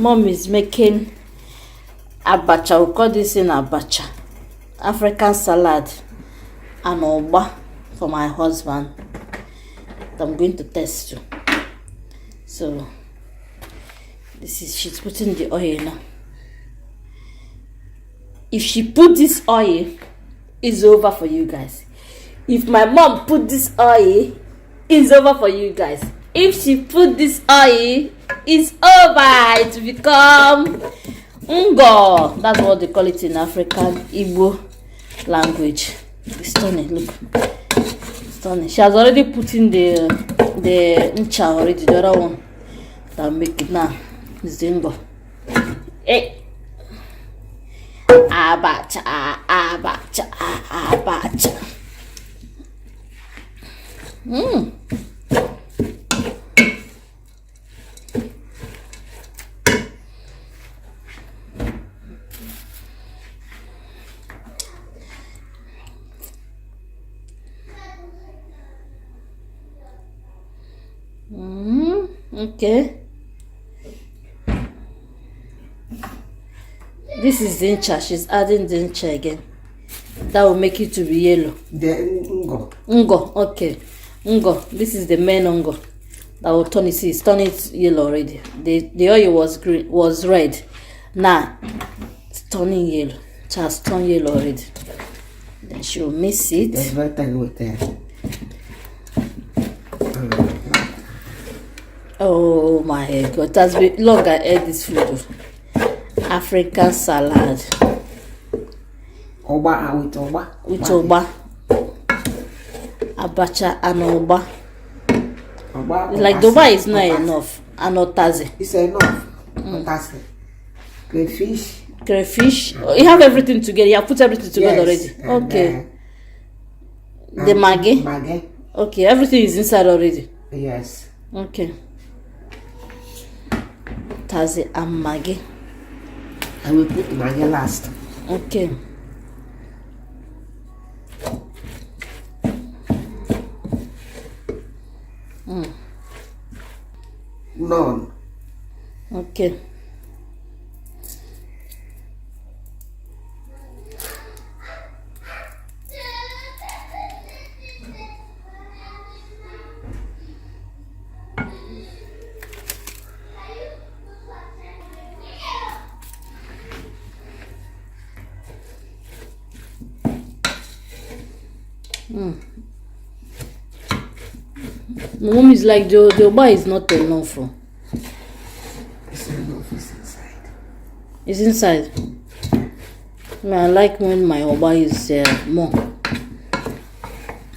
mom is making abacha. We call this in abacha, African salad, and oba for my husband. I'm going to test too. So this is, she's putting the oil now. If she put this oil, it's over for you guys. If my mom put this oil, it's over for you guys. If she put this oil, it's over. It will become ngo. That's what they call it in African Igbo language. It's stunning. Look, stunning. She has already put in the ncha already. The other one that make it now is the ngo. Hey. Abacha, abacha, abacha. Okay. This is zincha. She's adding zincha again. That will make it to be yellow. The ngo. Ngo, okay. Ngo. This is the main ngo. That will turn it. See, it's turning it yellow already. The oil was green, was red. Now it's turning yellow. It has turned yellow already. Then she will mix it. That's what I would tell. Oh my God! It has been long I ate this food. African salad. Oba with oba. With oba. Abacha and oba. Like the oba is not enough. And otaze. It's enough. Otaze. Crayfish. Crayfish. Oh, you have everything together. You have put everything together already. Okay. The maggi. Maggi. Okay, everything is inside already. Yes. Okay. Taze and maggi. I will put maggi last. Okay. None. Okay. My mom is like, the oba is not enough. It's enough. It's inside. It's inside. I like when my oba is more.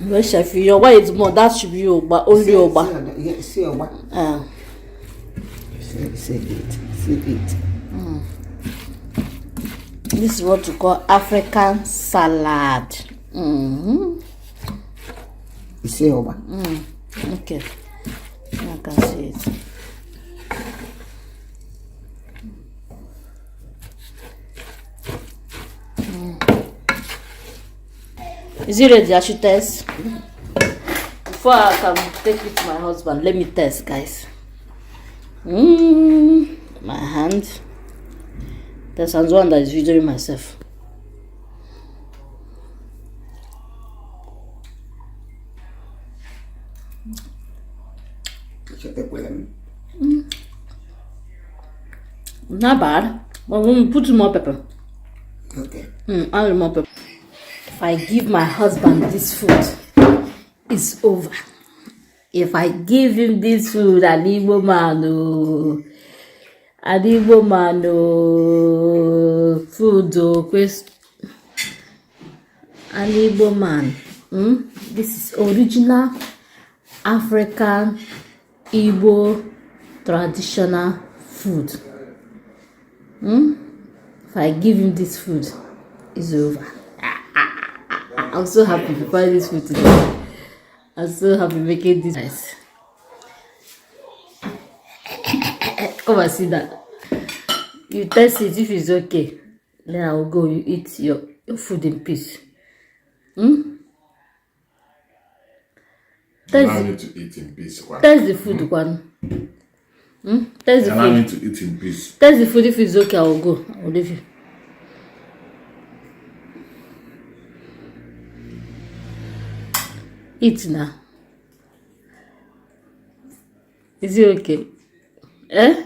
When if your oba is more, that should be oba, only oba. Yeah, see oba. See it. See it. This is what we call African salad. You see oba. Okay, I can see it. Is it ready? I should test. Before I can take it to my husband, let me test, guys. My hand. There's one that is videoing myself. Not bad, but when we put more pepper. Okay. Add more pepper. If I give my husband this food, it's over. If I give him this food, an Igbo man, food, an Igbo man. This is original African Igbo traditional food. If I give him this food, it's over. I'm so happy to find this food today. I'm so happy making this nice. Come and see that. You test it. If it's okay, then I will go. You eat your food in peace. Allow you to eat in peace. Taste the food, one. Taste the Allow me food. to eat in peace. Taste the food. If it's okay, I will go. I will leave you. Eat now. Is it okay? Eh?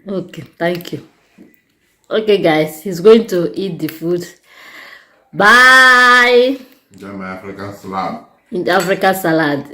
Okay, thank you. Okay, guys, he's going to eat the food. Bye. Enjoy my African salad. In the African salad.